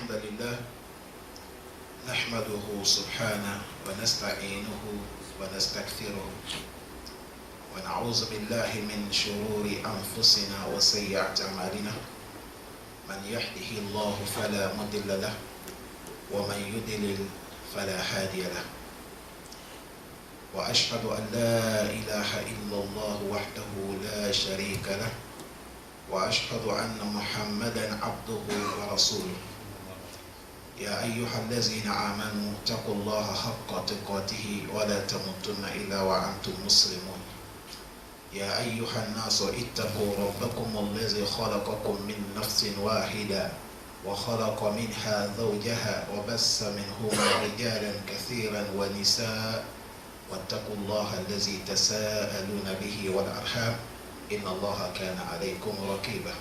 الحمد لله نحمده سبحانه ونستعينه ونستكثره ونعوذ بالله من شرور أنفسنا وسيئات أعمالنا من يهده الله فلا مضل له ومن يضلل فلا هادي له وأشهد أن لا إله إلا الله وحده لا شريك له وأشهد أن محمدا عبده ورسوله يا أيها الذين آمنوا اتقوا الله حق تقاته ولا تموتن إلا وأنتم مسلمون يا أيها الناس اتقوا ربكم الذي خلقكم من نفس واحدة وخلق منها زوجها وبث منهما رجالا كثيرا ونساء واتقوا الله الذي تساءلون به والأرحام إن الله كان عليكم رقيبا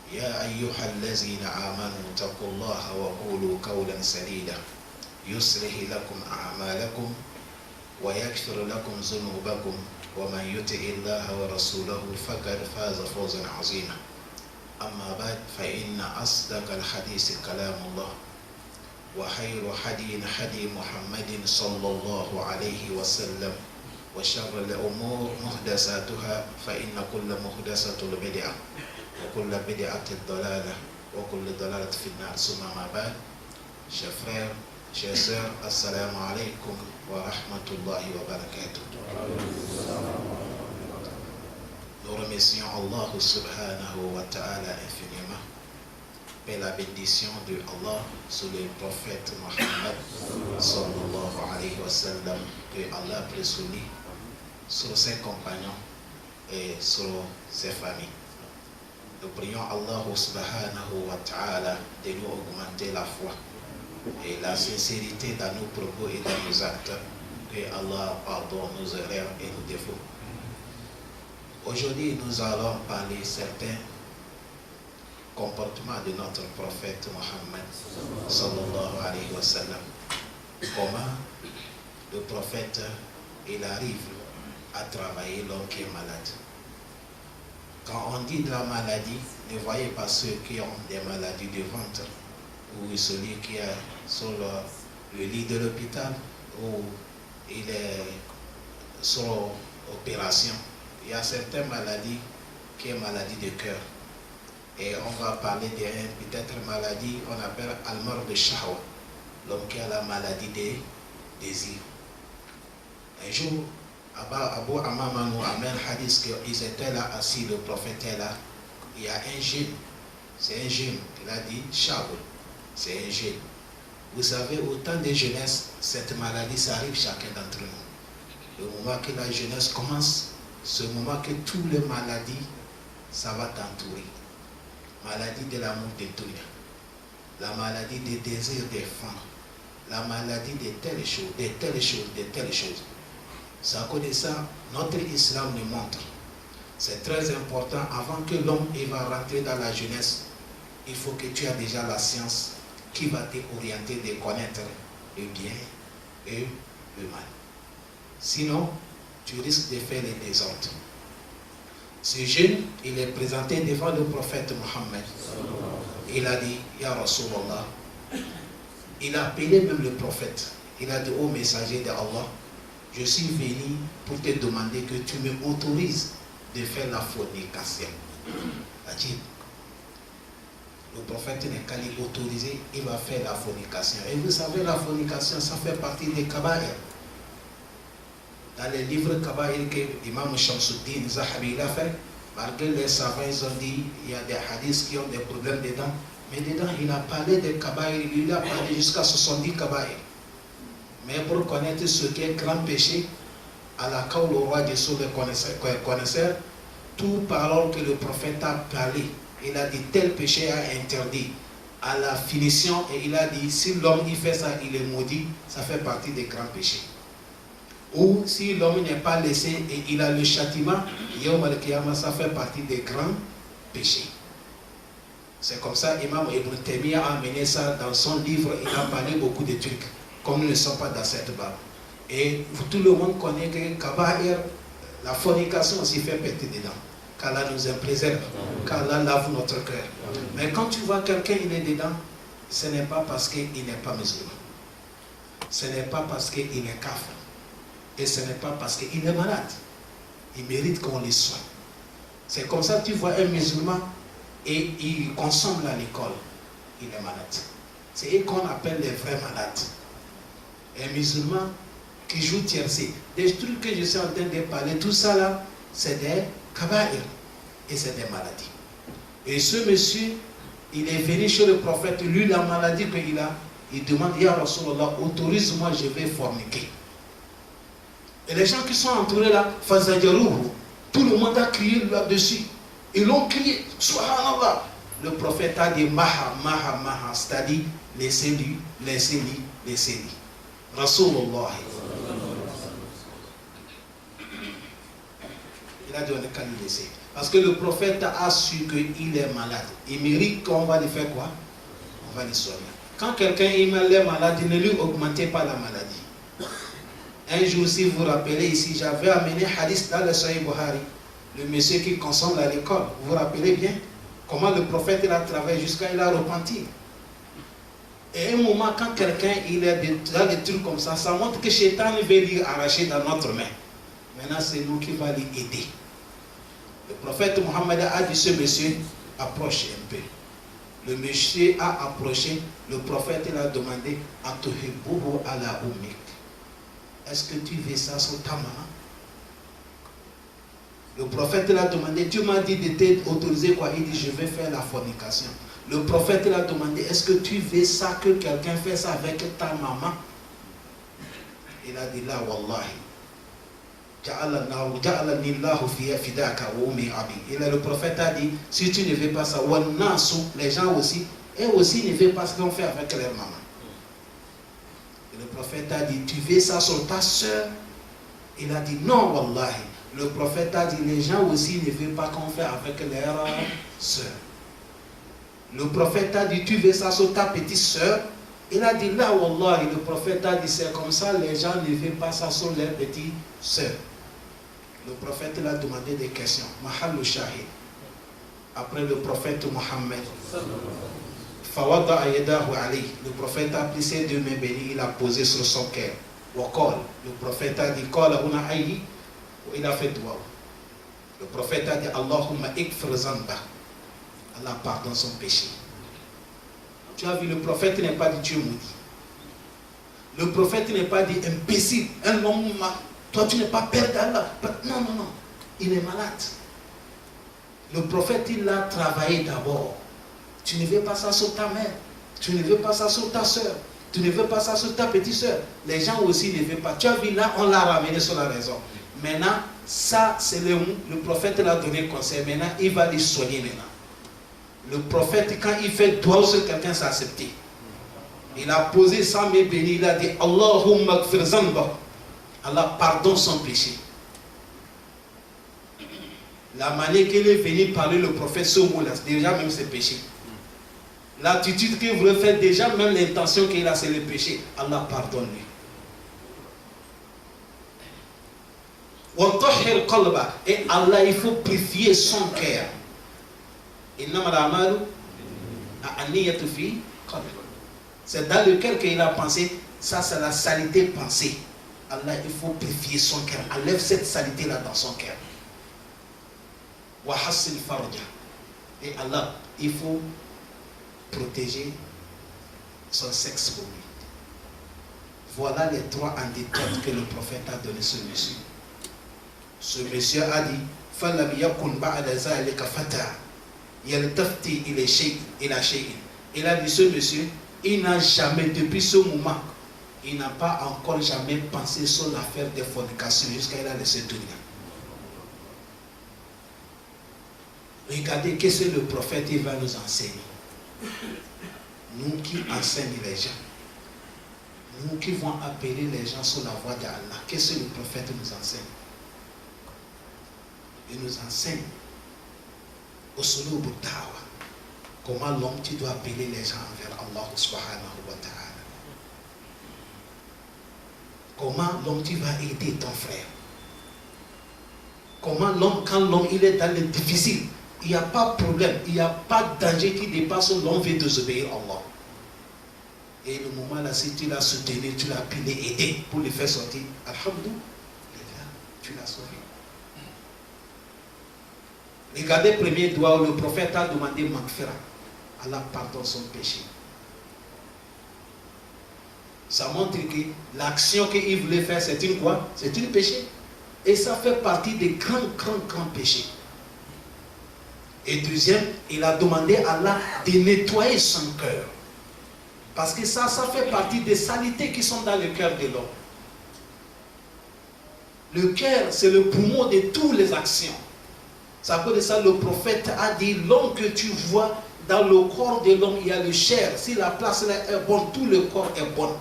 يا أيها الذين آمنوا اتقوا الله وقولوا قولا سديدا يصلح لكم أعمالكم ويغفر لكم ذنوبكم ومن يطع الله ورسوله فقد فاز فوزا عظيما أما بعد فإن أصدق الحديث كلام الله وخير حدي محمد صلى الله عليه وسلم وشر الأمور محدثاتها فإن كل محدثة بدعة وكل بدعة ضلالة وكل ضلالة في النار ثم ما بعد. Chers frères, chers sœurs, assalamu alaikum wa rahmatullahi wa barakatuh. Nous remercions Allah subhanahu wa ta'ala infiniment et la bénédiction de Allah sur le prophète Mohammed sallallahu alayhi wa sallam, que Allah prie sur lui, sur ses compagnons et sur ses familles. Nous prions Allah subhanahu wa ta'ala de nous augmenter la foi et la sincérité dans nos propos et dans nos actes, que Allah pardonne nos erreurs et nos défauts. Aujourd'hui, nous allons parler certains comportements de notre prophète Mohammed sallallahu alayhi wa sallam. Comment le prophète il arrive à travailler l'homme qui est malade. Quand on dit de la maladie, ne voyez pas ceux qui ont des maladies de ventre ou celui qui est sur le lit de l'hôpital ou il est sur opération. Il y a certaines maladies qui sont maladies de cœur. Et on va parler d'une peut-être maladie qu'on appelle al-mar de shahwa, l'homme qui a la maladie des désirs. Un jour, Abu Amama nous amène hadith qu'ils étaient là assis, le prophète est là. Il y a un jeune, c'est un jeune, il a dit shahwa, c'est un jeune. Vous savez, au temps de jeunesse, cette maladie, ça arrive chacun d'entre nous. Le moment que la jeunesse commence, ce moment que toutes les maladies, ça va t'entourer. Maladie de l'amour de dunya, la maladie des désirs des femmes, la maladie de telles choses, de telles choses, de telles choses. C'est à cause de ça, notre islam nous montre. C'est très important, avant que l'homme va rentrer dans la jeunesse, il faut que tu aies déjà la science qui va t'orienter de connaître le bien et le mal. Sinon, tu risques de faire les désordres. Ce jeune, il est présenté devant le prophète Mohammed. Il a dit, Ya Rasulallah. Il a appelé même le prophète. Il a dit, ô messager d'Allah, je suis venu pour te demander que tu me autorises de faire la fornication. Le prophète n'est qu'à lui autoriser, il va faire la fornication. Et vous savez, la fornication, ça fait partie des kaba'ir. Dans les livres kaba'ir que l'imam Shamsuddin Zahabi a fait, malgré les savants, ils ont dit il y a des hadiths qui ont des problèmes dedans, mais dedans, il a parlé des kaba'ir, il a parlé jusqu'à 70 kaba'ir. Mais pour connaître ce qui est grand péché, à la kaoul au roi des sous les connaisseurs, tout parole que le prophète a parlé, il a dit tel péché a interdit. À la finition, et il a dit si l'homme il fait ça, il est maudit, ça fait partie des grands péchés. Ou si l'homme n'est pas laissé et il a le châtiment, Yawm al-Qiyamah, ça fait partie des grands péchés. C'est comme ça, Imam Ibn Taymiyyah a amené ça dans son livre, il a parlé beaucoup de trucs, comme nous ne sommes pas dans cette barre. Et tout le monde connaît que Kaba'ir, la fornication aussi fait péter dedans. qu'Allah nous en préserve, qu'Allah lave notre cœur. Mais quand tu vois quelqu'un, il est dedans, ce n'est pas parce qu'il n'est pas musulman. Ce n'est pas parce qu'il est kafir. Et ce n'est pas parce qu'il est malade. Il mérite qu'on les soigne. C'est comme ça que tu vois un musulman et il consomme l'alcool. Il est malade. C'est eux qu'on appelle les vrais malades. Un musulman qui joue tiercé. Des trucs que je suis en train de parler, tout ça là, c'est des kaba'ir. Et c'est des maladies. Et ce monsieur, il est venu chez le prophète, lui la maladie qu'il a, il demande, Ya Rasulallah, autorise-moi, je vais forniquer. Et les gens qui sont entourés là, Fazajarouhu, tout le monde a crié là-dessus. Ils l'ont crié, Subhanallah. Le prophète a dit, Maha, Maha, Maha, c'est-à-dire, laissez-lui, laissez-lui, laissez-lui. Rasulallah. Il a dit, on n'est qu'à lui laisser. Parce que le prophète a su qu'il est malade. Il mérite qu'on va lui faire quoi? On va lui soigner. Quand quelqu'un est malade, ne lui augmentez pas la maladie. Un jour, si vous vous rappelez ici, j'avais amené hadith dans le Sahih Bukhari, le monsieur qui consomme l'alcool. Vous vous rappelez bien comment le prophète il a travaillé jusqu'à il a repenti. Et à un moment, quand quelqu'un il est dans des trucs comme ça, ça montre que Shaitan veut lui arracher dans notre main. Maintenant, c'est nous qui va lui aider. Le prophète Mohammed a dit ce monsieur, approche un peu. Le monsieur a approché, le prophète il a demandé, Atuhibbuhu ala ummik. Est-ce que tu veux ça sur ta maman? Le prophète il a demandé, tu m'as dit de t'autoriser quoi? Il dit, je vais faire la fornication. Le prophète il a demandé, est-ce que tu veux ça que quelqu'un fait ça avec ta maman? Il a dit, là, wallahi. Et là, le prophète a dit, si tu ne veux pas ça, les gens aussi, et aussi ne veulent pas ce qu'on fait avec leur maman. Et le prophète a dit, tu veux ça sur ta soeur? Il a dit, non, wallahi. Le prophète a dit, les gens aussi ne veulent pas qu'on fait avec leur soeur. Le prophète a dit, tu veux ça sur ta petite soeur? Il a dit, là, wallahi. Le prophète a dit, c'est comme ça, les gens ne veulent pas ça sur leur petite soeur. Le prophète il a demandé des questions. Mahal Shahid. Après le prophète Mohammed. Fawada ayadahu ali. Le prophète a pris ses deux mains bénies, il a posé sur son cœur. Wakol. Le prophète a dit, Kola una ayi. Il a fait dua. Le prophète a dit, Allahumma ikfir zamba. Allah pardonne son péché. Tu as vu, le prophète n'est pas dit Dieu maudit. Le prophète n'est pas dit imbécile, un homme. Toi, tu n'es pas père d'Allah. Non, non, non. Il est malade. Le prophète, il a travaillé d'abord. Tu ne veux pas ça sur ta mère. Tu ne veux pas ça sur ta soeur. Tu ne veux pas ça sur ta petite soeur. Les gens aussi ne veulent pas. Tu as vu là, on l'a ramené sur la raison. Maintenant, ça, c'est le prophète l'a donné conseil. Maintenant, il va les soigner maintenant. Le prophète, quand il fait doigt sur quelqu'un, c'est accepté. Il a posé sa main bénie. Il a dit, Allahumma gfir zamba. Allah pardonne son péché. La manière qu'il est venu parler le prophète ce mot-là, déjà même c'est péché. L'attitude qu'il voulait faire, déjà même l'intention qu'il a, c'est le péché. Allah pardonne-lui. Et Allah, il faut purifier son cœur. C'est dans lequel qu'il a pensé, ça c'est la saleté pensée. Allah, il faut purifier son cœur. Enlève cette saleté-là dans son cœur. Wahassil farja. Et Allah, il faut protéger son sexe pour lui. Voilà les trois handicaps que le prophète a donné à ce monsieur. Ce monsieur a dit, فَلَمْ يَكُنْ بَعْدَ ذَلِكَ فَتَى يَلْتَفْتِي إِلَى شَيْءٍ. Il a dit, ce monsieur, il n'a jamais, depuis ce moment, il n'a pas encore jamais pensé sur l'affaire des fornications jusqu'à il a laissé tout. Regardez qu'est-ce que le prophète il va nous enseigner. Nous qui enseignons les gens, nous qui vont appeler les gens sur la voie d'Allah, qu'est-ce que le prophète nous enseigne? Il nous enseigne au solo Bouddhawa comment l'homme qui doit appeler les gens envers Allah subhanahu wa ta'ala. Comment l'homme tu vas aider ton frère? Comment l'homme, quand l'homme il est dans le difficile, il n'y a pas de problème, il n'y a pas de danger qui dépasse l'homme veut désobéir à Allah. Et le moment là, si tu l'as soutenu, tu l'as pu l'aider pour le faire sortir, alhamdoulilah, tu l'as sauvé. Regardez le premier doigt où le prophète a demandé Maghfira. Allah pardonne son péché. Ça montre que l'action qu'il voulait faire, c'est une quoi? C'est une péché. Et ça fait partie des grands péchés. Et deuxième, il a demandé à Allah de nettoyer son cœur. Parce que ça fait partie des saletés qui sont dans le cœur de l'homme. Le cœur, c'est le poumon de toutes les actions. C'est à cause de ça le prophète a dit, l'homme que tu vois, dans le corps de l'homme, il y a le chair. Si la place là est bonne, tout le corps est bon.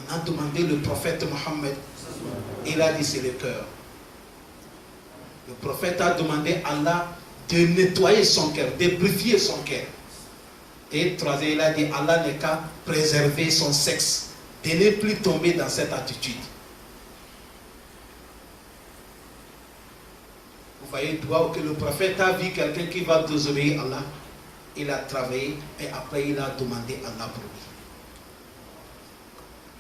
On a demandé le prophète Mohammed, il a dit c'est le cœur. Le prophète a demandé à Allah de nettoyer son cœur, de purifier son cœur. Et troisième, il a dit Allah n'est qu'à préserver son sexe, de ne plus tomber dans cette attitude. Vous voyez, que le prophète a vu quelqu'un qui va désobéir à Allah, il a travaillé et après il a demandé à Allah pour lui.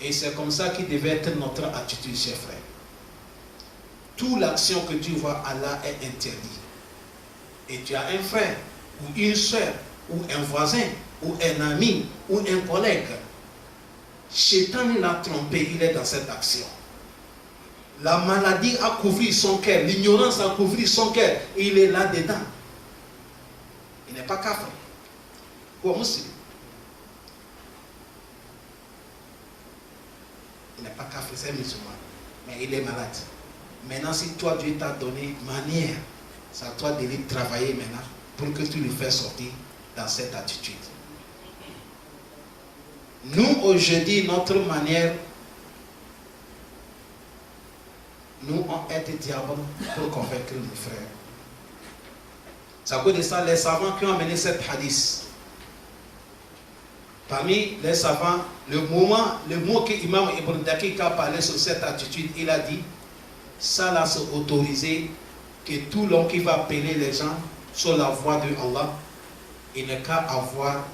Et c'est comme ça qu'il devait être notre attitude, chers frères. Toute l'action que tu vois, Allah est interdit. Et tu as un frère, ou une soeur, ou un voisin, ou un ami, ou un collègue. Shaitan l'a trompé, il est dans cette action. La maladie a couvert son cœur, l'ignorance a couvert son cœur, et il est là-dedans. Il n'est pas kafir. Ou musulman. Il n'est pas kafir, c'est musulman. Mais il est malade. Maintenant, si toi, Dieu t'a donné manière, c'est à toi de lui travailler maintenant pour que tu le fasses sortir dans cette attitude. Nous, aujourd'hui, notre manière, nous, on est diable pour convaincre nos frères. C'est à cause de ça, les savants qui ont amené cette hadith, parmi les savants, le mot que Imam Ibn Daqiq a parlé sur cette attitude, il a dit, ça là c'est autorisé que tout l'homme qui va appeler les gens sur la voie de Allah, il n'est qu'à avoir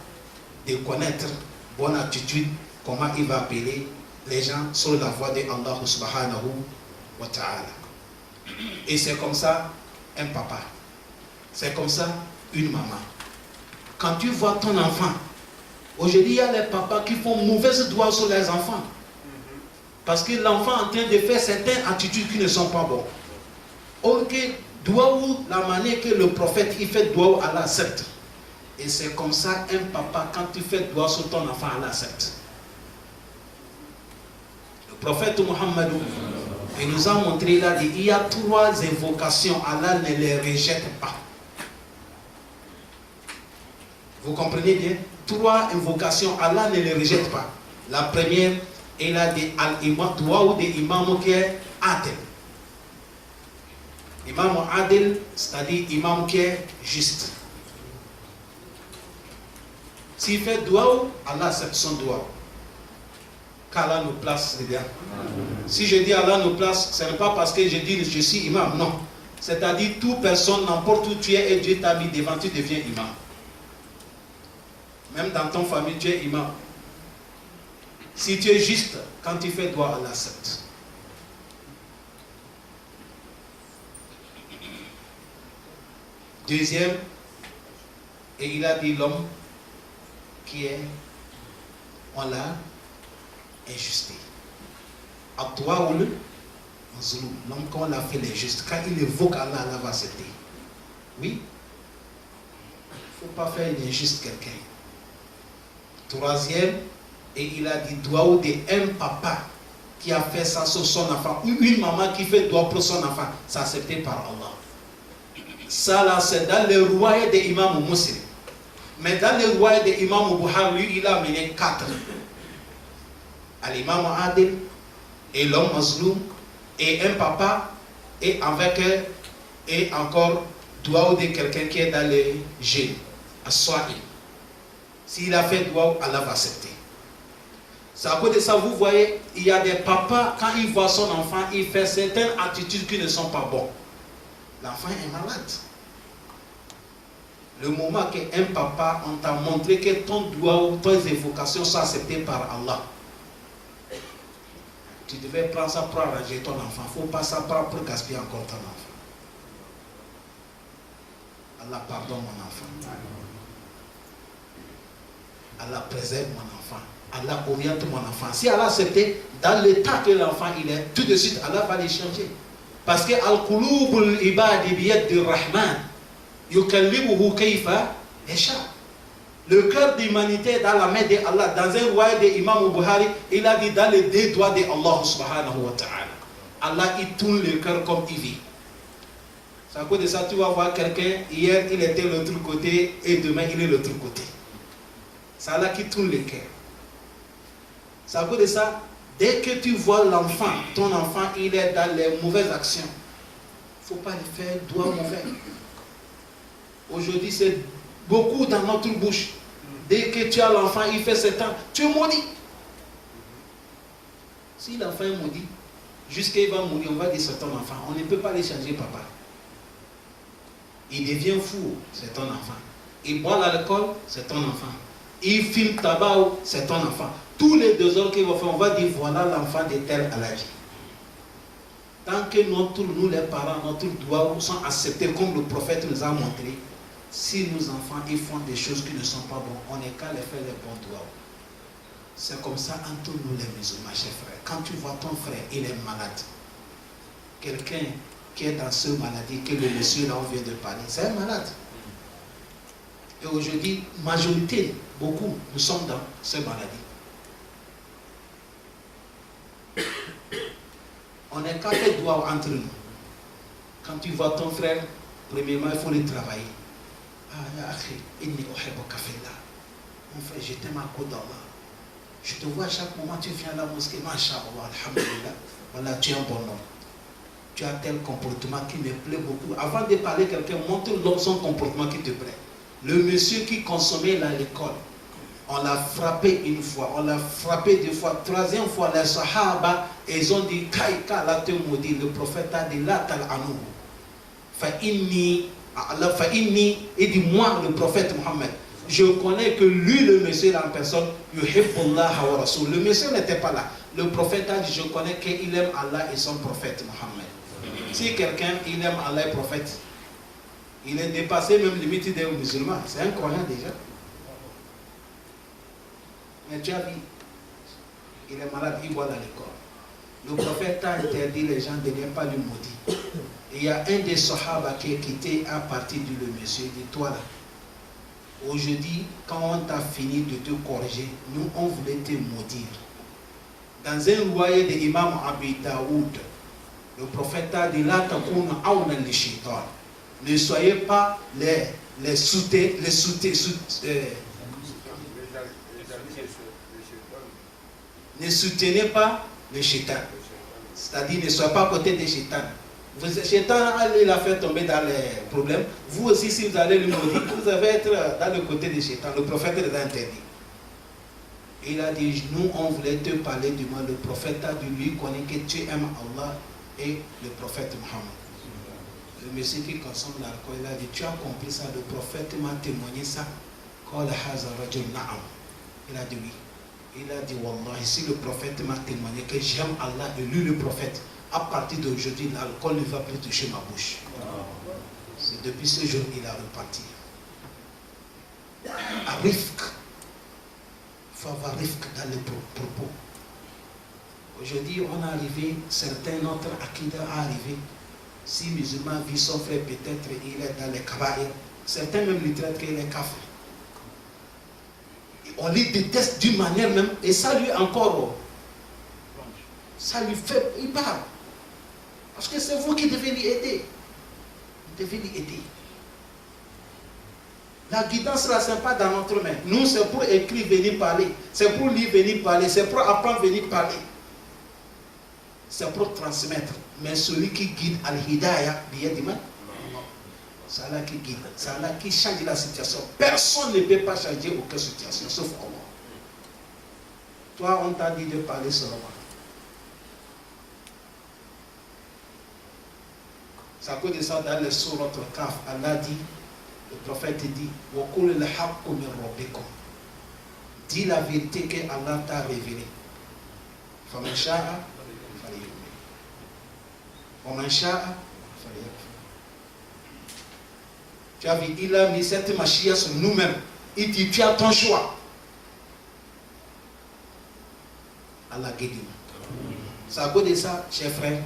de connaître bonne attitude, comment il va appeler les gens sur la voie de Allah subhanahu wa ta'ala. Et c'est comme ça un papa, c'est comme ça une maman. Quand tu vois ton enfant, aujourd'hui il y a les papas qui font mauvaise doigt sur les enfants. Parce que l'enfant est en train de faire certaines attitudes qui ne sont pas bonnes. Or que doua, la manière que le prophète il fait doua, Allah accepte. Et c'est comme ça un papa, quand tu fais doua sur ton enfant, Allah accepte. Le prophète Mohammed, il nous a montré, il a dit, il y a 3 invocations, Allah ne les rejette pas. Vous comprenez bien? 3 invocations, Allah ne les rejette pas. La première, il a dit al-imam, doua de imam qui est adil. Imam adil, c'est-à-dire imam qui est juste. S'il fait doua, Allah accepte son doua. Qu'Allah nous place, les gars. Si je dis Allah nous place, ce n'est pas parce que je dis je suis imam, non. C'est-à-dire toute personne, n'importe où tu es et Dieu t'a mis devant, tu deviens imam. Même dans ton famille, tu es imam. Si tu es juste, quand tu fais doua, Allah accepte. Deuxième, et il a dit l'homme qui est, on l'a injusté. À toi ou l'homme qu'on l'a fait l'injuste, quand il évoque Allah, Allah va accepter. Oui, il ne faut pas faire l'injuste quelqu'un. Troisième, et il a dit doua de un papa qui a fait ça sur son enfant, ou une maman qui fait doua pour son enfant, c'est accepté par Allah. Ça là, c'est dans le royaume des imams musulmans. Mais dans le royaume des imams Buhari, lui, il a amené 4. L'imam Adil, et l'homme mazloum, et un papa, et avec et encore doua de quelqu'un qui est dans le jeûne, à Swahili. S'il a fait doua, Allah va accepter. C'est à cause de ça, vous voyez, il y a des papas, quand ils voient son enfant, il fait certaines attitudes qui ne sont pas bonnes. L'enfant est malade. Le moment qu'un papa, on t'a montré que ton doigt ou tes évocations sont acceptées par Allah, tu devais prendre ça pour arranger ton enfant. Il ne faut pas ça pour gaspiller encore ton enfant. Allah pardonne mon enfant. Allah préserve mon enfant. Allah oriente mon enfant. Si Allah acceptait, dans l'état que l'enfant il est, tout de suite Allah va les changer. Parce que Al-Qulubul Ibadi biyadi Rahman yukallimuhu kayfa yasha. Le cœur d'humanité est dans la main d'Allah. Dans un royaume d'Imam Bukhari, il a dit dans les deux doigts d'Allah subhanahu wa ta'ala. Allah il tourne le cœur comme il veut. C'est à cause de ça tu vas voir quelqu'un, hier il était de l'autre côté et demain il est de l'autre côté. C'est Allah qui tourne le cœur. C'est à cause de ça, dès que tu vois l'enfant, ton enfant il est dans les mauvaises actions, il ne faut pas lui faire doigt mauvais. Aujourd'hui c'est beaucoup dans notre bouche. Dès que tu as l'enfant, il fait 7 ans, tu es maudit. Si l'enfant est maudit, jusqu'à il va mourir, on va dire c'est ton enfant. On ne peut pas les changer, papa. Il devient fou, c'est ton enfant. Il boit l'alcool, c'est ton enfant. Il fume tabac, c'est ton enfant. Tous les 2 heures qu'il va faire, on va dire voilà l'enfant de tel à la vie. Tant que nous les parents, notre doigt sont acceptés comme le prophète nous a montré, si nos enfants ils font des choses qui ne sont pas bonnes, on n'est qu'à les faire les bons doigts. C'est comme ça entre nous les musulmans, chers frères. Quand tu vois ton frère, il est malade. Quelqu'un qui est dans cette maladie, que le monsieur là on vient de parler, c'est un malade. Et aujourd'hui, majorité, beaucoup, nous sommes dans cette maladie. On n'est qu'à faire doigt entre nous. Quand tu vois ton frère, premièrement, il faut le travailler. Ah, mon frère, je t'aime à cause d'Allah. Je te vois à chaque moment, tu viens à la mosquée, Masha'Allah, alhamdulillah. Voilà, tu es un bon homme. Tu as tel comportement qui me plaît beaucoup. Avant de parler à quelqu'un, montre l'homme son comportement qui te plaît. Le monsieur qui consommait à l'école, on l'a frappé une fois, on l'a frappé 2 fois, 3e fois, les Sahaba, ils ont dit, Kaïka, la te maudit, le prophète a dit, la tal anou. Fa'inni, il dit, moi, le prophète Mohammed, je connais que lui, le monsieur en personne, yuhibbullah wa rasoul. Le monsieur n'était pas là. Le prophète a dit, je connais qu'il aime Allah et son prophète Mohammed. Si quelqu'un, il aime Allah et prophète, il est dépassé même limite des musulmans. C'est un croyant déjà. Mais tu as vu, il est malade, il boit dans l'école. Le prophète a interdit les gens de ne pas lui maudire. Et il y a un des Sahaba qui est quitté à partir du le monsieur, dit toi là. Aujourd'hui, quand on t'a fini de te corriger, nous on voulait te maudire. Dans un royaume de Imam Abi Daoud, le prophète a dit là, ne soyez pas les ne soutenez pas le shaitan. C'est-à-dire ne soyez pas à côté des shaitans. Le shaitan, il a fait tomber dans les problèmes. Vous aussi, si vous allez le maudire, vous allez être dans le côté des shaitans. Le prophète les a interdit. Il a dit, nous, on voulait te parler du mal. Le prophète a dit, lui, connaît que tu aimes Allah et le prophète Mohammed. Le monsieur qui consomme l'alcool, il a dit, tu as compris ça, le prophète m'a témoigné ça. Il a dit oui. Il a dit, Wallah, si le prophète m'a témoigné que j'aime Allah et lui le prophète, à partir d'aujourd'hui, l'alcool ne va plus toucher ma bouche. C'est depuis ce jour qu'il a reparti. À rifq. Il faut avoir rifq dans les propos. Aujourd'hui, on est arrivé, certains, notre akida est arrivé. Si musulman vit son frère, peut-être il est dans les kabaïr. Certains même lui traitent qu'il est kafir. On les déteste d'une manière même, et ça lui encore, ça lui fait, il parle. Parce que c'est vous qui devez lui aider. Vous devez lui aider. La guidance là, ce n'est pas dans notre main. Nous, c'est pour écrire, venir parler. C'est pour lire, venir parler. C'est pour apprendre, venir parler. C'est pour transmettre. Mais celui qui guide Al-Hidayah, c'est Allah qui guide. C'est Allah qui change la situation. Personne ne peut pas changer aucune situation, sauf Allah. Toi, on t'a dit de parler seulement. C'est à cause de ça, dans le sourate Kaf, Allah dit, Le prophète dit, dis la vérité que Allah t'a révélée. Tu as vu, il a mis cette machine sur nous-mêmes. Il dit, tu as ton choix. Allah guide. C'est à cause de ça, chers frères,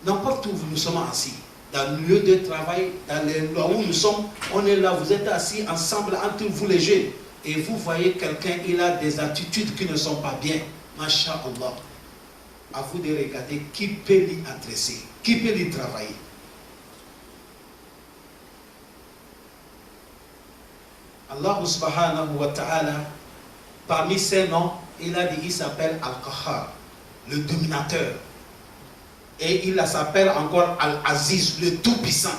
n'importe où nous sommes assis, dans le lieu de travail, dans les là où nous sommes, on est là, vous êtes assis ensemble entre vous les jeunes, et vous voyez quelqu'un, il a des attitudes qui ne sont pas bien. Masha'Allah. À vous de regarder qui peut lui adresser, qui peut lui travailler. Allah subhanahu wa ta'ala, parmi ses noms, il a dit, il s'appelle Al-Qahhar, le dominateur. Et il s'appelle encore Al-Aziz, le tout-puissant.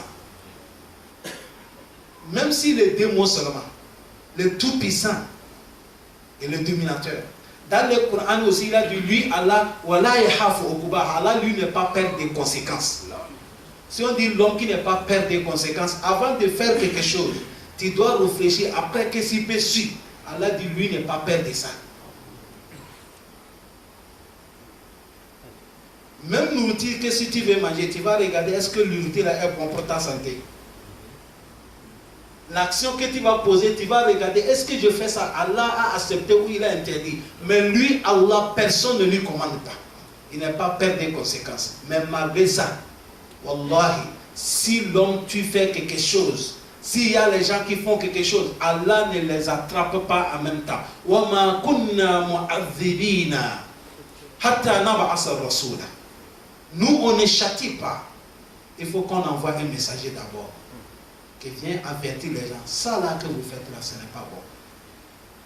Même si les deux mots seulement, le tout-puissant et le dominateur. Dans le Coran aussi, il a dit, lui, Allah, Allah, lui, n'est pas peur des conséquences. Si on dit l'homme qui n'est pas peur des conséquences, avant de faire quelque chose, tu dois réfléchir après que s'il peut suivre. Allah dit, lui, n'est pas peur de ça. Même nourriture que si tu veux manger, tu vas regarder est-ce que nourriture est bon pour ta santé. L'action que tu vas poser, tu vas regarder est-ce que je fais ça. Allah a accepté ou il a interdit. Mais lui, Allah, personne ne lui commande pas. Il n'est pas peur des conséquences. Mais malgré ça, wallahi, si l'homme tu fais quelque chose, s'il y a les gens qui font quelque chose, Allah ne les attrape pas en même temps. وَمَا كُنَّا مُعَذِّبِينَ حَتَّى نَبْعَثَ الرَّسُولَ. Nous, on ne châtie pas. Il faut qu'on envoie un messager d'abord qui vient avertir les gens. Ça là que vous faites là, ce n'est pas bon.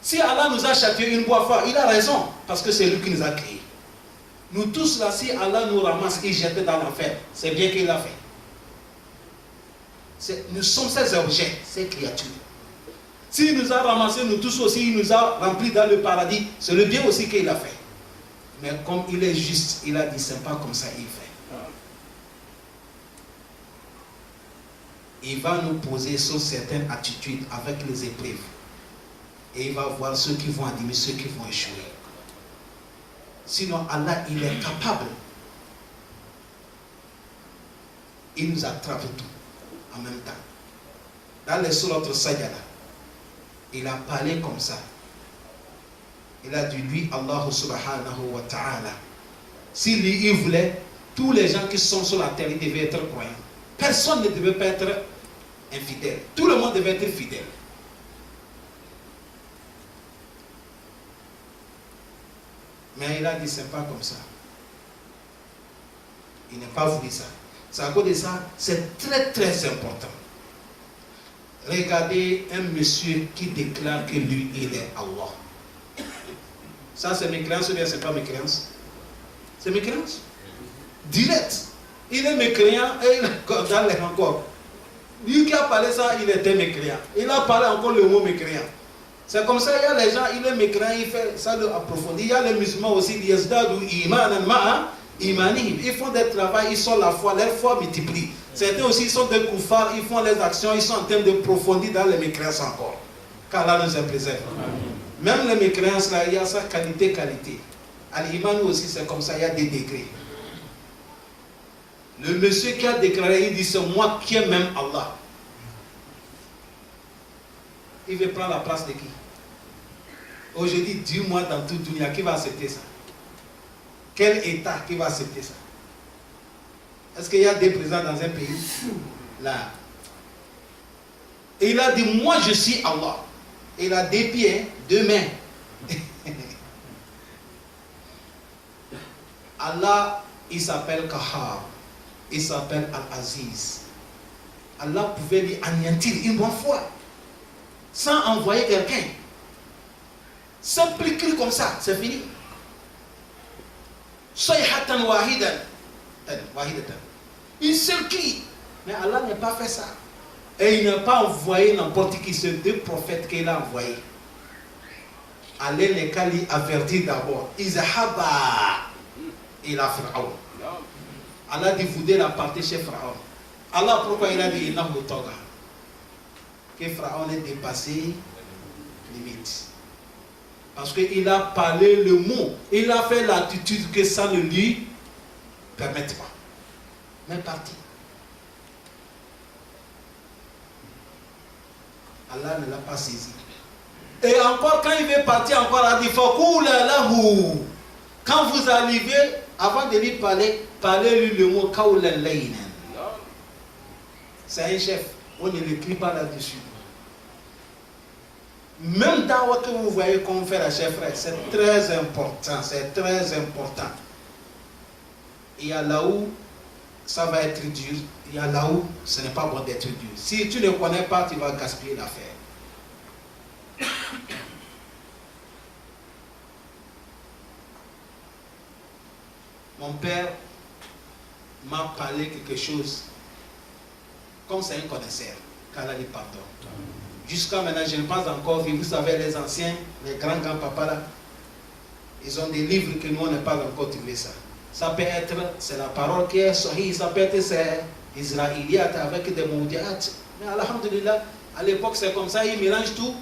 Si Allah nous a châtié une fois, il a raison, parce que c'est lui qui nous a créés. Nous tous là, si Allah nous ramasse et jette dans l'enfer, c'est bien qu'il l'a fait. Nous sommes ces objets, ces créatures. S'il nous a ramassés, nous tous aussi, il nous a remplis dans le paradis, c'est le bien aussi qu'il a fait. Mais comme il est juste, il a dit, c'est pas comme ça il fait. Il va nous poser sur certaines attitudes avec les épreuves. Et il va voir ceux qui vont admirer, ceux qui vont échouer. Sinon, Allah, il est capable. Il nous attrape tout en même temps. Dans les sourates Sajada, il a parlé comme ça. Il a dit, lui, Allah subhanahu wa ta'ala, si lui, il voulait, tous les gens qui sont sur la terre, ils devaient être croyants. Personne ne devait pas être infidèle. Tout le monde devait être fidèle. Mais il a dit, c'est pas comme ça. Il n'a pas voulu ça. C'est à cause de ça, c'est très très important. Regardez un monsieur qui déclare que lui, il est Allah. Ça, c'est mes créances ou bien c'est pas mes créances? C'est mes créances. Direct. Il est mécréant et il est dans les encore. Lui qui a parlé ça, il était mécréant. Il a parlé encore le mot mécréant. C'est comme ça, il y a les gens, il est mécréant, il fait ça de approfondir. Il y a les musulmans aussi, ils font des travaux, ils sont la foi, leur foi multiplie. Certains aussi, ils sont des koufars, ils font les actions, ils sont en train de profondir dans les mécréances encore. Qu'Allah nous en préserve. Même les mécréances là, il y a sa qualité. À l'Iman aussi, c'est comme ça, il y a des degrés. Le monsieur qui a déclaré, il dit, c'est moi qui aime même Allah. Il veut prendre la place de qui? Aujourd'hui, dis-moi dans tout dunya, qui va accepter ça? Quel État qui va accepter ça? Est-ce qu'il y a des présidents dans un pays? Là. Et il a dit, moi je suis Allah. Il a des pieds, deux mains. Allah, il s'appelle Qahhar. Il s'appelle Al-Aziz. Allah pouvait lui anéantir une bonne fois. Sans envoyer quelqu'un. Simple cri comme ça, c'est fini. Sayhatan wahidan. Une seule cri. Mais Allah n'a pas fait ça. Et il n'a pas envoyé n'importe qui, c'est deux prophètes qu'il a envoyés. Allez les Kali avertir d'abord. Izahaba ila Pharaon. Allah dit, vous devez la partir chez Pharaon. Allah, pourquoi il a dit, que Pharaon ait dépassé limite. Parce qu'il a parlé le mot, il a fait l'attitude que ça ne lui permette pas. Mais parti. Allah ne l'a pas saisi. Et encore, quand il veut partir, encore, il a dit Fakoula lahu. Quand vous arrivez, avant de lui parler, parlez-lui le mot Kaoulan Laynen. C'est un chef. On ne l'écrit pas là-dessus. Même dans ce que vous voyez qu'on fait la chef, c'est très important. C'est très important. Il y a là où ça va être dur. Il y a là où ce n'est pas bon d'être dur. Si tu ne connais pas, tu vas gaspiller l'affaire. Mon père m'a parlé quelque chose comme c'est un connaisseur, qu'Allah lui pardonne. Jusqu'à maintenant, je ne pense encore vu. Vous savez, les anciens, les grands-papas là, ils ont des livres que nous, on n'a pas encore trouvé ça. Ça peut être, c'est la parole qui est sahih, ça peut être, c'est israélien avec des moudiat. Mais alhamdulillah, à l'époque, c'est comme ça, ils mélangent tout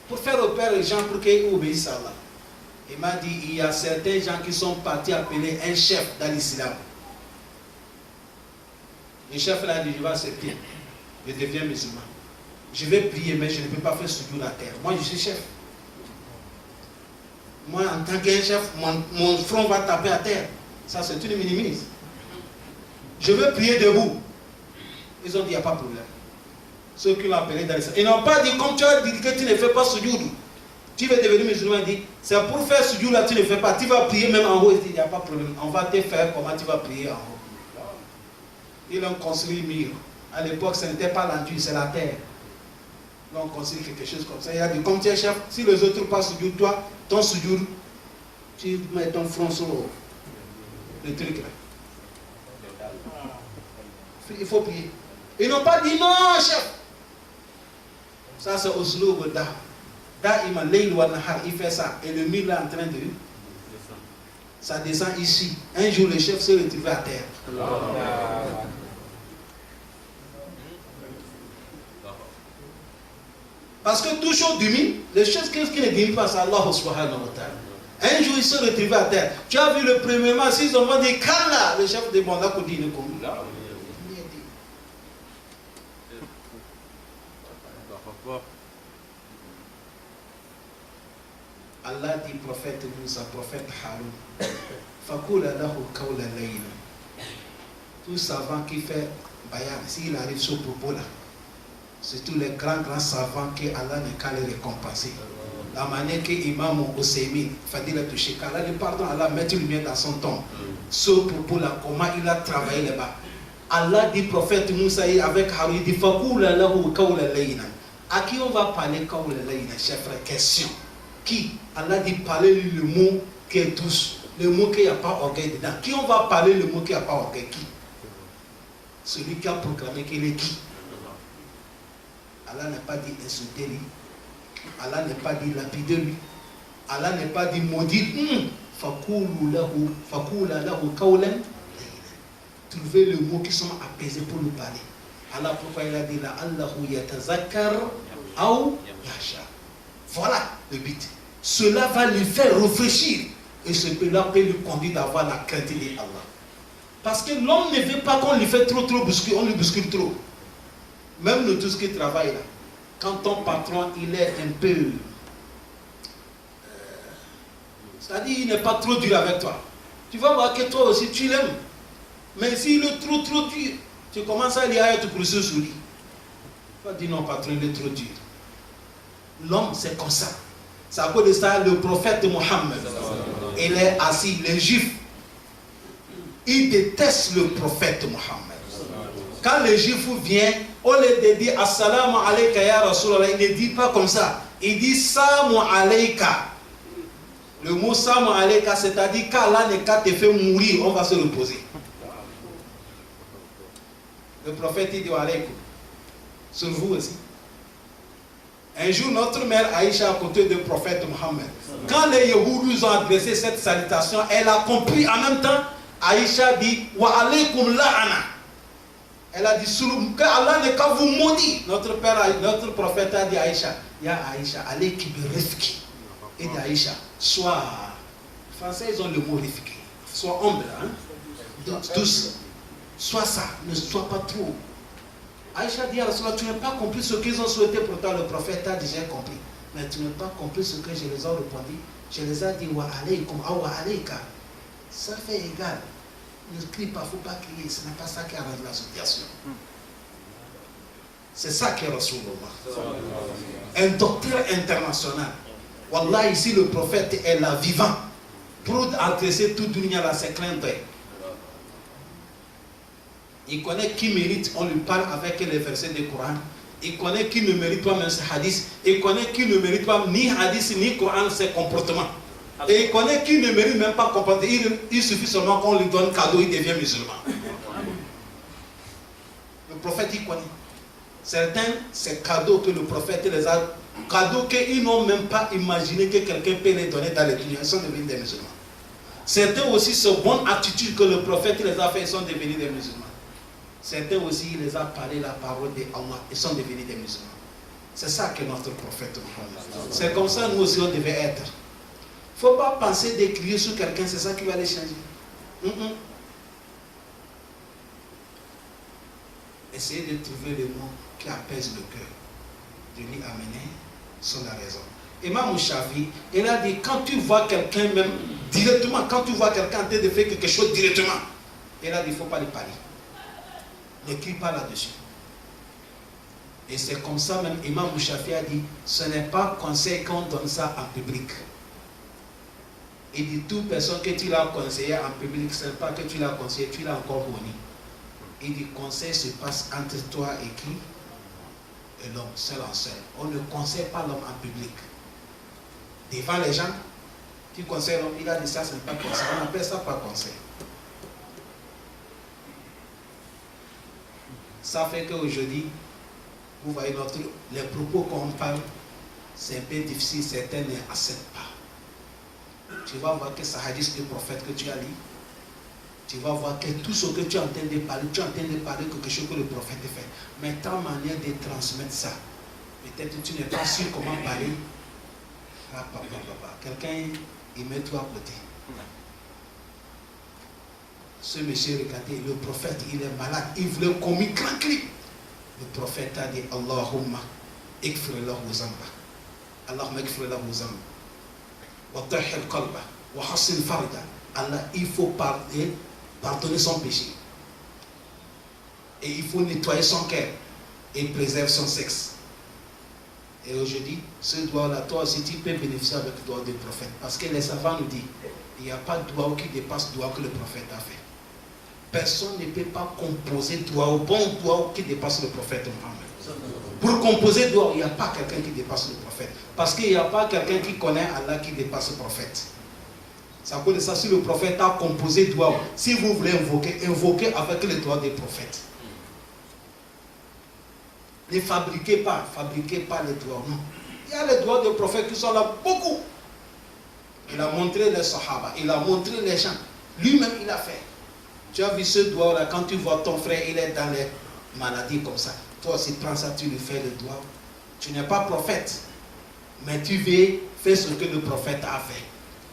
pour faire repérer les gens pour qu'ils obéissent à Allah. Il m'a dit, il y a certains gens qui sont partis appeler un chef dans l'islam. Le chef là dit, je vais accepter, je deviens musulman. Je vais prier, mais je ne peux pas faire soudour la terre. Moi, je suis chef. Moi, en tant qu'un chef, mon front va taper à terre. Ça, c'est une minimise. Je veux prier debout. Ils ont dit, il n'y a pas de problème. Ceux qui l'ont appelé dans l'islam. Ils n'ont pas dit, comme tu as dit que tu ne fais pas soudour. Tu veux devenir musulman, il dit, c'est pour faire soudour là, tu ne fais pas. Tu vas prier même en haut. Il dit, il n'y a pas de problème. On va te faire comment tu vas prier en haut. Ils ont construit un mur. À l'époque, ce n'était pas l'enduit, c'est la terre. Donc on construit quelque chose comme ça. Il a dit, comme tu es chef, si les autres passent soudour, toi, ton soudour, tu mets ton front sur le truc là. Il faut prier. Ils n'ont pas dit non, chef. Ça, c'est au slow da. Da, il fait ça. Et le mur là en train de. Ça descend ici. Un jour, le chef se retrouve à terre. Parce que tout chose domine, les choses qui ne dominent pas, c'est Allah subhanahu wa ta'ala. Un jour, il se retrouve à terre. Tu as vu le premier mois, s'ils ont dit Kalla, le chef de Banda Koudi ne comme Allah dit prophète Moussa, prophète Haroun, Fakoula lahu kawla layna. Tout savant qui fait bayan, s'il arrive sur ce propos-là, c'est tous les grands savants que Allah n'est qu'à les récompenser. La manière que Imam Ousseimi, Fadila Touché, Allah lui pardonne, Allah met une lumière dans son tombe. Ce propos-là, comment il a travaillé là-bas. Allah dit prophète Moussa avec Haroun, il dit Fakoula lahu kawla layna. À qui on va parler kawla layna, chef frère? Question. Qui? Allah dit parler le mot qui est douce, le mot qui n'a pas orgueil dedans. Qui on va parler le mot qui n'a pas orgueil? Qui? Celui qui a proclamé qu'il est qui? Allah n'a pas dit insulter lui. Allah n'a pas dit lapider lui. Allah n'a pas dit maudire. Fakoula lahu kawlan. Trouvez le mot qui sont apaisés pour nous parler. Allah, pourquoi il a dit la Allahu yatazakkar ou yasha. Voilà le but. Cela va lui faire réfléchir. Et cela peut lui conduire d'avoir la crainte d'Allah. Parce que l'homme ne veut pas qu'on lui fait trop bousculer. On lui bouscule trop. Même nous tous qui travaillent là. Quand ton patron il est un peu... c'est-à-dire il n'est pas trop dur avec toi. Tu vas voir que toi aussi tu l'aimes. Mais s'il est trop dur, tu commences à lire ayat kursi sur lui. Tu vas dire non patron il est trop dur. L'homme c'est comme ça. C'est à cause de ça le prophète Mohammed. Il est assis, les juifs. Ils détestent le prophète Mohammed. Quand les juifs viennent, on les dit Assalamu alayka ya Rasulallah. Il ne dit pas comme ça. Il dit Samu alayka. Le mot Samu alayka, c'est-à-dire qu'Allah n'est qu'à te faire mourir, on va se reposer. Le prophète dit alaykum. Sur vous aussi. Un jour, notre mère Aïcha à côté du prophète Mohammed. Quand les Yahoudis ont adressé cette salutation, elle a compris en même temps. Aïcha dit Wa alaykum la'ana. Elle a dit, que Allah n'est qu'à vous maudire. Notre prophète a dit à Aïcha, Ya Aïcha, allez qui me rifki. Et dit Aïcha, sois, les Français ils ont le mot rifki, sois humble, hein? Douce, sois ça, ne sois pas trop. Aïcha dit à Rasulallah, tu n'as pas compris ce qu'ils ont souhaité, pourtant le prophète a déjà compris. Mais tu n'as pas compris ce que je les ai répondu. Je les ai dit, wa alaykum, wa alayka. Ça fait égal. Ne crie pas, il ne faut pas crier. Ce n'est pas ça qui arrange la situation. C'est ça qui est Rasulullah. Un docteur international. Wallah, ici le prophète est là, vivant. Pour adresser tout dunya là, c'est clin d'œil. Il connaît qui mérite, on lui parle avec les versets du Coran. Il connaît qui ne mérite pas même ce hadith. Il connaît qui ne mérite pas ni hadith ni Coran, ses comportements. Et il connaît qui ne mérite même pas comportement. Il suffit seulement qu'on lui donne cadeau, il devient musulman. Le prophète, il connaît. Certains, c'est cadeaux que le prophète les a. Cadeaux qu'ils n'ont même pas imaginé que quelqu'un peut les donner dans les dunya. Ils sont devenus des musulmans. Certains aussi, c'est bonne attitude que le prophète les a fait, ils sont devenus des musulmans. Certains aussi, il les a parlé la parole d'Allah. Ils sont devenus des musulmans. C'est ça que notre prophète Mohammed. C'est comme ça nous aussi on devait être. Il ne faut pas penser d'écrire sur quelqu'un, c'est ça qui va les changer. Essayez de trouver le mot qui apaise le cœur. De lui amener sur la raison. Imam Shafi, il a dit, quand tu vois quelqu'un même directement, quand tu vois quelqu'un en train de faire quelque chose directement, il a dit, il ne faut pas lui parler. Ne crie pas là-dessus. Et c'est comme ça même, Imam Shafi a dit, ce n'est pas conseil qu'on donne ça en public. Il dit, toute personne que tu l'as conseillé en public, ce n'est pas que tu l'as conseillé, tu l'as encore connu. Il dit, conseil se passe entre toi et qui? Et l'homme, seul en seul. On ne conseille pas l'homme en public. Devant les gens, tu conseilles l'homme, il a dit ça, ce n'est pas conseil. On appelle ça pas conseil. Ça fait qu'aujourd'hui, vous voyez, les propos qu'on parle, c'est un peu difficile, certains n'acceptent pas. Tu vas voir que c'est un hadith du prophète que tu as lu. Tu vas voir que tout ce que tu es en train de parler, tu es en train de parler de quelque chose que le prophète fait. Mais ta manière de transmettre ça, peut-être que tu n'es pas sûr comment parler. Ah, papa. Quelqu'un, il met toi à côté. Ce monsieur, regardez, le prophète, il est malade. Il voulait commettre grand crime. Le prophète a dit, Allahumma, ikfir lahu zamba. Allahumma ikfir lahu zamba. Wa tahhir qalba. Wa hassin farda. Allah, il faut pardonner son péché. Et il faut nettoyer son cœur. Et préserver son sexe. Et aujourd'hui, ce doigt-là, toi aussi, tu peux bénéficier avec le doigt du prophète. Parce que les savants nous disent, il n'y a pas de doigt qui dépasse le doigt que le prophète a fait. Personne ne peut pas composer doigt au bon doigt qui dépasse le prophète Mohammed. Pour composer doigt, il n'y a pas quelqu'un qui dépasse le prophète. Parce qu'il n'y a pas quelqu'un qui connaît Allah qui dépasse le prophète. Ça cause de ça, si le prophète a composé doigt, si vous voulez invoquer, invoquez avec le doigt des prophètes. Ne fabriquez pas les doigts, non. Il y a les doigts des prophètes qui sont là beaucoup. Il a montré les sahaba, il a montré les gens. Lui-même, il a fait. Tu as vu ce doigt-là, quand tu vois ton frère, il est dans les maladies comme ça. Toi aussi, prends ça, tu lui fais le doigt. Tu n'es pas prophète, mais tu veux faire ce que le prophète a fait.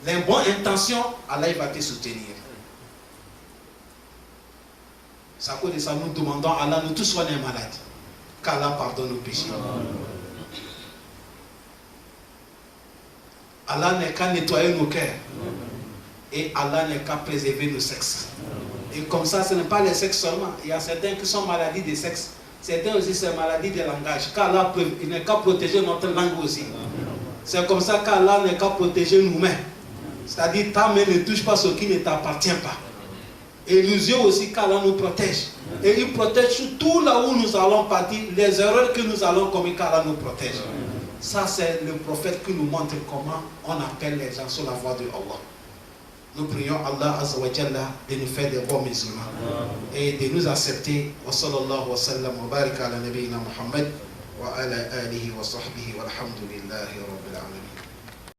Les bonnes intentions, Allah va te soutenir. C'est à cause de ça, nous demandons à Allah, nous tous soyons malades. Qu'Allah pardonne nos péchés. Allah n'est qu'à nettoyer nos cœurs. Et Allah n'est qu'à préserver nos sexes. Et comme ça, ce n'est pas les sexes seulement. Il y a certains qui sont maladies des sexes. Certains aussi, c'est maladie des langages. Qu'Allah n'est qu'à protéger notre langue aussi. C'est comme ça qu'Allah n'est qu'à protéger nos mains. C'est-à-dire, ta main ne touche pas ce qui ne t'appartient pas. Et nos yeux aussi, qu'Allah nous protège. Et il protège tout là où nous allons partir, les erreurs que nous allons commettre, qu'Allah nous protège. Ça, c'est le prophète qui nous montre comment on appelle les gens sur la voie de Allah. Nous prions Allah Azza wa Jalla de nous faire des bons musulmans et de nous accepter. Wa sallallahu wa sallam wa baraka ala nabiyyina Muhammad wa ala alihi wa sahbihi walhamdulillahi rabbil alamin.